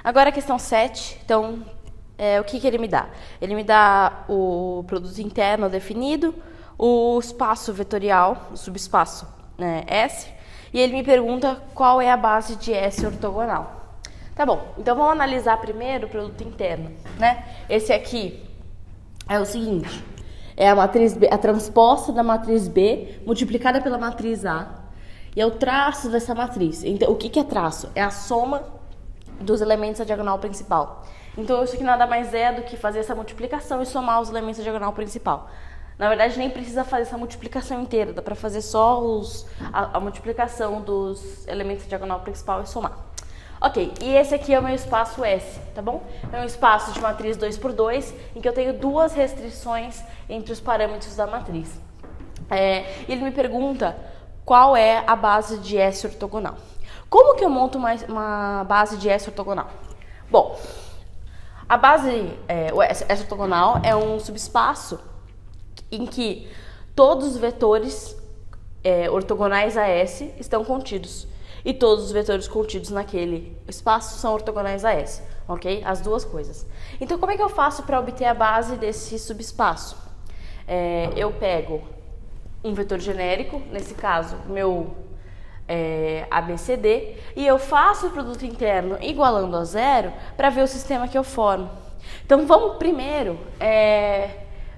Agora a questão 7, então, o que ele me dá? Ele me dá o produto interno definido, o espaço vetorial, o subespaço, né, S, e ele me pergunta qual é a base de S ortogonal. Tá bom, então vamos analisar primeiro o produto interno, né? Esse aqui é o seguinte, é a matriz B, a transposta da matriz B multiplicada pela matriz A, e é o traço dessa matriz. Então, o que é traço? É a soma dos elementos da diagonal principal. Então, isso aqui nada mais é do que fazer essa multiplicação e somar os elementos da diagonal principal. Na verdade, nem precisa fazer essa multiplicação inteira, dá para fazer só a multiplicação dos elementos da diagonal principal e somar. Ok, e esse aqui é o meu espaço S, tá bom? É um espaço de matriz 2 por 2, em que eu tenho duas restrições entre os parâmetros da matriz. Ele me pergunta qual é a base de S ortogonal. Como que eu monto uma base de S ortogonal? Bom, a base S ortogonal é um subespaço em que todos os vetores ortogonais a S estão contidos. E todos os vetores contidos naquele espaço são ortogonais a S, ok? As duas coisas. Então, como é que eu faço para obter a base desse subespaço? Eu pego um vetor genérico, nesse caso, meu ABCD, e eu faço o produto interno igualando a zero para ver o sistema que eu formo. Então, vamos primeiro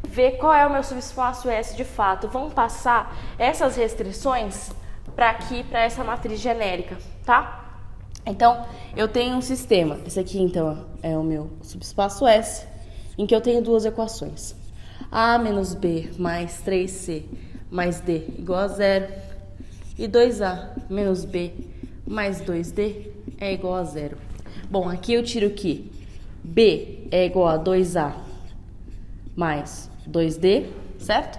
ver qual é o meu subespaço S de fato. Vamos passar essas restrições para aqui, para essa matriz genérica, tá? Então, eu tenho um sistema. Esse aqui, então, é o meu subespaço S, em que eu tenho duas equações. A menos B mais 3C mais D igual a zero. E 2A menos B mais 2D é igual a zero. Bom, aqui eu tiro que B é igual a 2A mais 2D, certo?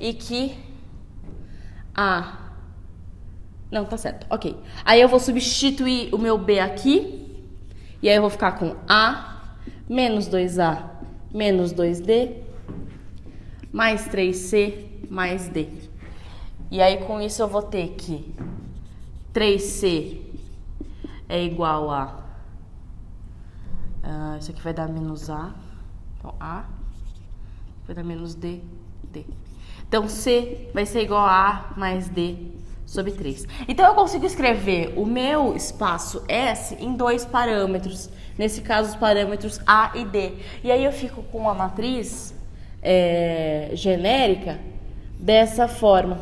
E que não, tá certo, ok. Aí eu vou substituir o meu B aqui, e aí eu vou ficar com A menos 2A menos 2D mais 3C mais D. E aí com isso eu vou ter que 3C é igual a... isso aqui vai dar menos A. Então A vai dar menos D, D. Então, C vai ser igual a A mais D sobre 3. Então, eu consigo escrever o meu espaço S em dois parâmetros. Nesse caso, os parâmetros A e D. E aí, eu fico com uma matriz genérica dessa forma.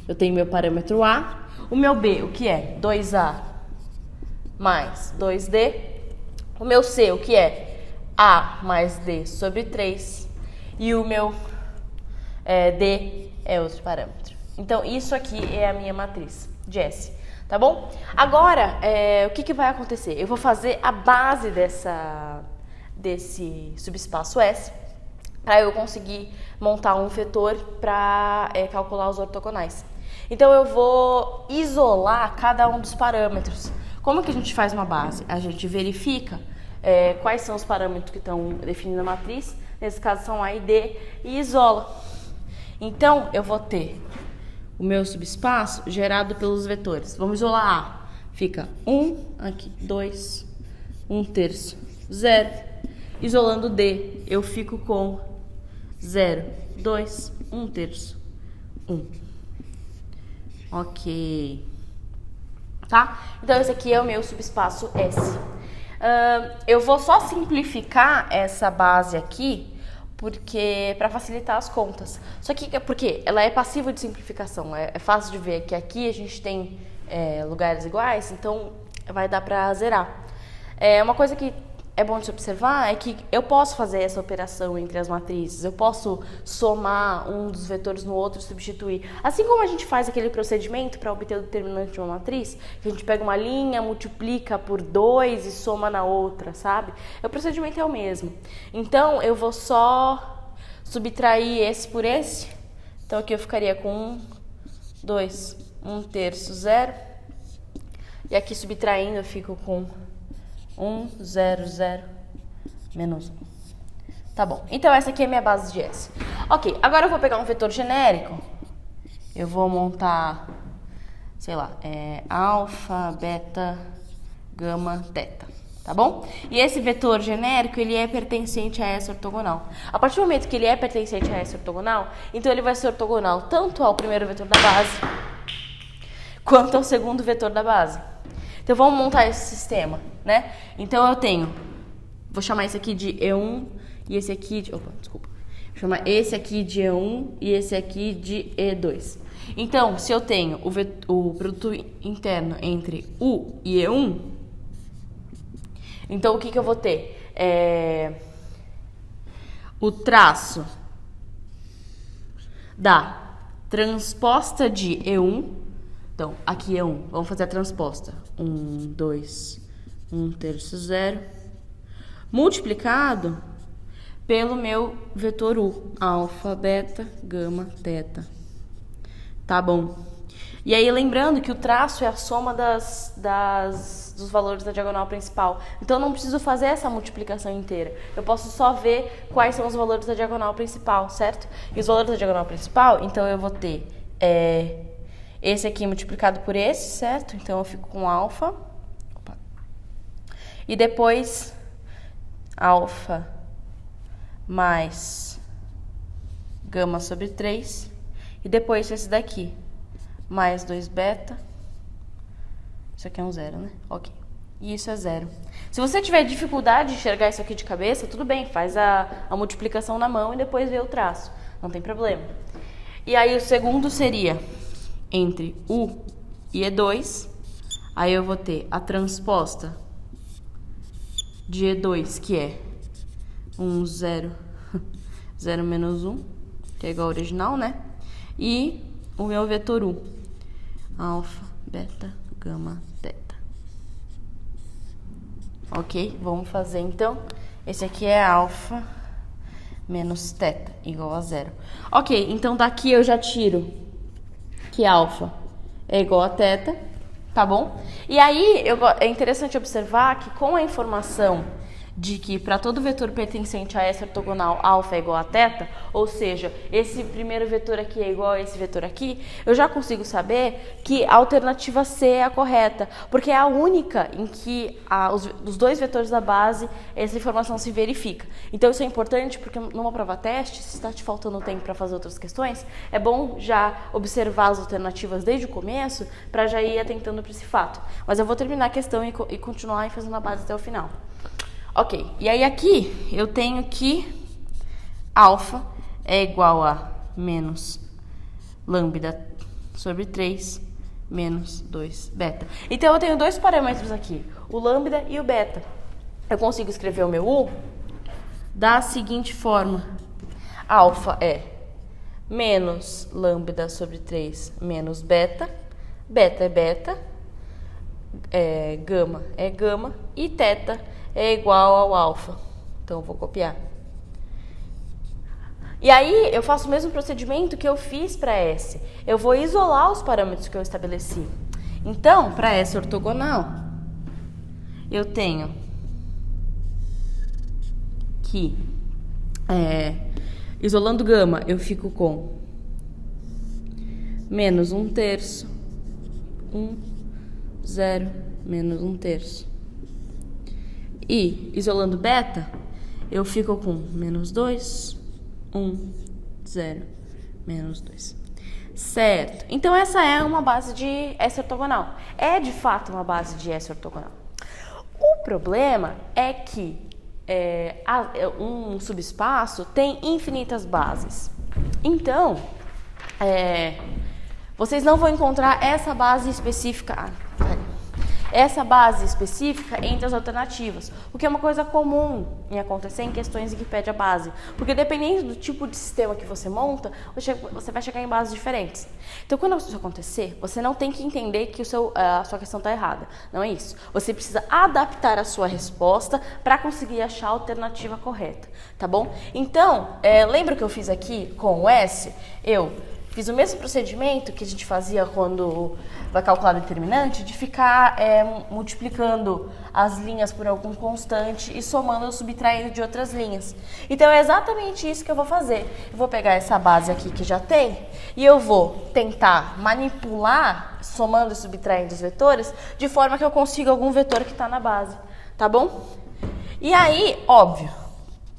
Eu tenho meu parâmetro A. O meu B, o que é? 2A mais 2D. O meu C, o que é? A mais D sobre 3. E o meu D é outro parâmetro. Então, isso aqui é a minha matriz de S, tá bom? Agora, o que vai acontecer? Eu vou fazer a base desse subespaço S para eu conseguir montar um vetor para calcular os ortogonais. Então, eu vou isolar cada um dos parâmetros. Como que a gente faz uma base? A gente verifica quais são os parâmetros que estão definindo a matriz, nesse caso são A e D, e isola. Então, eu vou ter o meu subespaço gerado pelos vetores. Vamos isolar A. Fica 1, aqui, 2, 1/3, 0. Isolando D, eu fico com 0, 2, 1/3, 1. Ok. Tá? Então, esse aqui é o meu subespaço S. Eu vou só simplificar essa base aqui, porque para facilitar as contas. Só que porque ela é passiva de simplificação. É fácil de ver que aqui a gente tem lugares iguais, então vai dar para zerar. Uma coisa que é bom de se observar é que eu posso fazer essa operação entre as matrizes. Eu posso somar um dos vetores no outro e substituir. Assim como a gente faz aquele procedimento para obter o determinante de uma matriz, que a gente pega uma linha, multiplica por 2 e soma na outra, sabe? O procedimento é o mesmo. Então, eu vou só subtrair esse por esse. Então, aqui eu ficaria com 1, 2, 1/3, 0. E aqui subtraindo eu fico com 1, 0, 0, menos 1. Tá bom. Então, essa aqui é a minha base de S. Ok, agora eu vou pegar um vetor genérico. Eu vou montar, sei lá, alfa, beta, gama, teta. Tá bom? E esse vetor genérico, ele é pertencente a essa ortogonal. A partir do momento que ele é pertencente a essa ortogonal, então ele vai ser ortogonal tanto ao primeiro vetor da base, quanto ao segundo vetor da base. Então, vamos montar esse sistema, né? Então, eu tenho, vou chamar esse aqui de E1 e esse aqui de, vou chamar esse aqui de E1 e esse aqui de E2. Então, se eu tenho o produto interno entre U e E1, então, o que eu vou ter? O traço da transposta de E1. Então, aqui E1. Vamos fazer a transposta. 1, 2, 1/3, 0. Multiplicado pelo meu vetor U. Alfa, beta, gama, teta. Tá bom. E aí, lembrando que o traço é a soma dos valores da diagonal principal. Então, eu não preciso fazer essa multiplicação inteira. Eu posso só ver quais são os valores da diagonal principal, certo? E os valores da diagonal principal, então, eu vou ter esse aqui multiplicado por esse, certo? Então, eu fico com alfa. Opa. E depois, alfa mais gama sobre 3. E depois, esse daqui. Mais 2 beta. Isso aqui é um 0, né? Ok. E isso é 0. Se você tiver dificuldade de enxergar isso aqui de cabeça, tudo bem, faz a multiplicação na mão e depois vê o traço. Não tem problema. E aí o segundo seria entre U e E2. Aí eu vou ter a transposta de E2, que é 1, 0, 0 menos 1, que é igual ao original, né? E o meu vetor U. Alfa, beta, gama, teta. Ok? Vamos fazer, então. Esse aqui é alfa menos teta, igual a 0. Ok, então daqui eu já tiro que alfa é igual a teta, tá bom? E aí, é interessante observar que com a informação de que para todo vetor pertencente a essa ortogonal alfa é igual a teta, ou seja, esse primeiro vetor aqui é igual a esse vetor aqui, eu já consigo saber que a alternativa C é a correta, porque é a única em que os dois vetores da base, essa informação se verifica. Então isso é importante porque numa prova teste, se está te faltando tempo para fazer outras questões, é bom já observar as alternativas desde o começo para já ir atentando para esse fato. Mas eu vou terminar a questão e continuar fazendo a base até o final. Ok, e aí aqui eu tenho que alfa é igual a menos lambda sobre 3 menos 2 beta. Então eu tenho dois parâmetros aqui, o lambda e o beta. Eu consigo escrever o meu U da seguinte forma. Alfa é menos lambda sobre 3 menos beta. Beta é beta. Gama é gama. E teta é igual ao alfa. Então, eu vou copiar. E aí, eu faço o mesmo procedimento que eu fiz para S. Eu vou isolar os parâmetros que eu estabeleci. Então, para essa ortogonal, eu tenho que, isolando gama, eu fico com menos 1/3, 1, 0, menos 1/3. E, isolando beta, eu fico com menos 2, 1, 0, menos 2. Certo. Então, essa é uma base de S ortogonal. É, de fato, uma base de S ortogonal. O problema é que um subespaço tem infinitas bases. Então, vocês não vão encontrar essa base específica... entre as alternativas, o que é uma coisa comum em acontecer em questões em que pede a base, porque dependendo do tipo de sistema que você monta, você vai chegar em bases diferentes. Então, quando isso acontecer, você não tem que entender que a sua questão está errada, não é isso. Você precisa adaptar a sua resposta para conseguir achar a alternativa correta, tá bom? Então, lembra o que eu fiz aqui com o S? Eu Fiz o mesmo procedimento que a gente fazia quando vai calcular determinante, de ficar multiplicando as linhas por algum constante e somando ou subtraindo de outras linhas. Então é exatamente isso que eu vou fazer. Eu vou pegar essa base aqui que já tem e eu vou tentar manipular, somando e subtraindo os vetores, de forma que eu consiga algum vetor que está na base, tá bom? E aí, óbvio,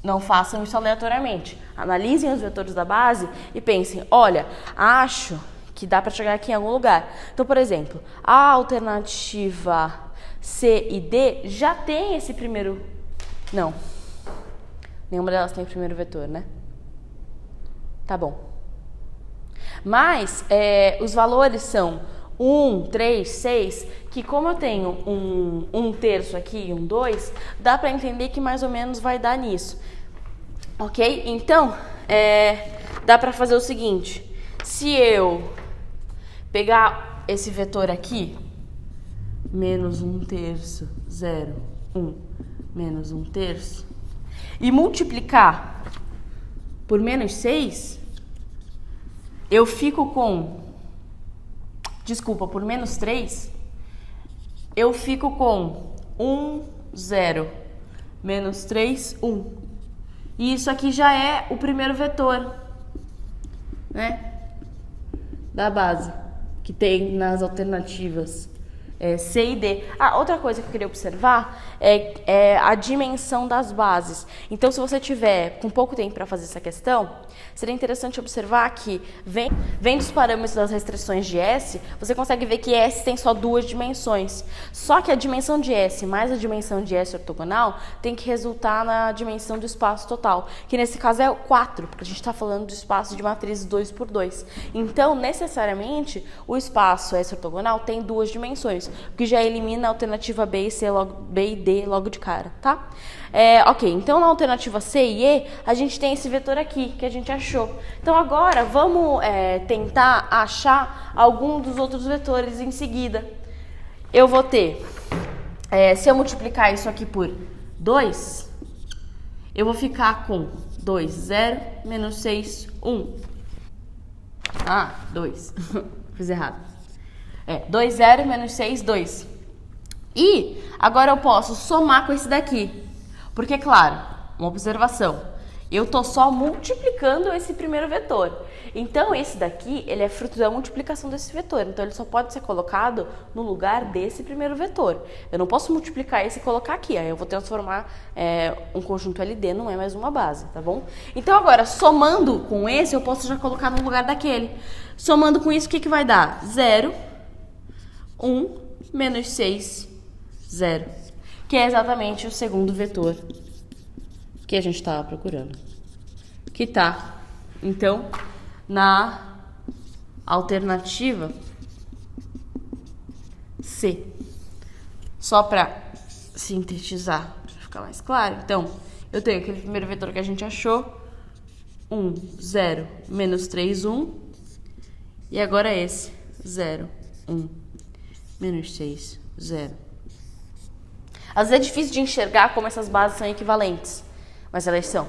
não façam isso aleatoriamente. Analisem os vetores da base e pensem, olha, acho que dá para chegar aqui em algum lugar. Então, por exemplo, a alternativa C e D já tem esse primeiro... Não. Nenhuma delas tem o primeiro vetor, né? Tá bom. Mas os valores são 1, 3, 6, que como eu tenho um terço aqui e um 2, dá para entender que mais ou menos vai dar nisso. Ok? Então, dá para fazer o seguinte. Se eu pegar esse vetor aqui, menos 1 terço, 0, 1, menos 1 terço, e multiplicar por menos 6, eu fico com... Desculpa, por menos 3, eu fico com 1, 0, menos 3, 1. E isso aqui já é o primeiro vetor, né, da base, que tem nas alternativas C e D. Outra coisa que eu queria observar é a dimensão das bases. Então, se você tiver com pouco tempo para fazer essa questão, seria interessante observar que, vendo os parâmetros das restrições de S, você consegue ver que S tem só 2 dimensões. Só que a dimensão de S mais a dimensão de S ortogonal tem que resultar na dimensão do espaço total, que nesse caso é 4, porque a gente está falando do espaço de matriz 2 por 2. Então, necessariamente, o espaço S ortogonal tem 2 dimensões, porque já elimina a alternativa B e D logo de cara, tá? Ok, então na alternativa C e E, a gente tem esse vetor aqui, que a gente achou. Então agora, vamos tentar achar algum dos outros vetores em seguida. Eu vou ter, se eu multiplicar isso aqui por 2, eu vou ficar com 2, 0, menos 6, 1. 2. Fiz errado. 2, 0, menos 6, 2. E agora eu posso somar com esse daqui. Porque, claro, uma observação, eu estou só multiplicando esse primeiro vetor. Então, esse daqui, ele é fruto da multiplicação desse vetor. Então, ele só pode ser colocado no lugar desse primeiro vetor. Eu não posso multiplicar esse e colocar aqui. Aí eu vou transformar um conjunto LD, não é mais uma base, tá bom? Então, agora, somando com esse, eu posso já colocar no lugar daquele. Somando com isso, o que vai dar? 0, 1, menos 6, 0. Que é exatamente o segundo vetor que a gente estava procurando. Que está, então, na alternativa C. Só para sintetizar, para ficar mais claro. Então, eu tenho aquele primeiro vetor que a gente achou. 1, 0, menos 3, 1. E agora esse. 0, 1, menos 6, 0. Às vezes é difícil de enxergar como essas bases são equivalentes, mas elas são.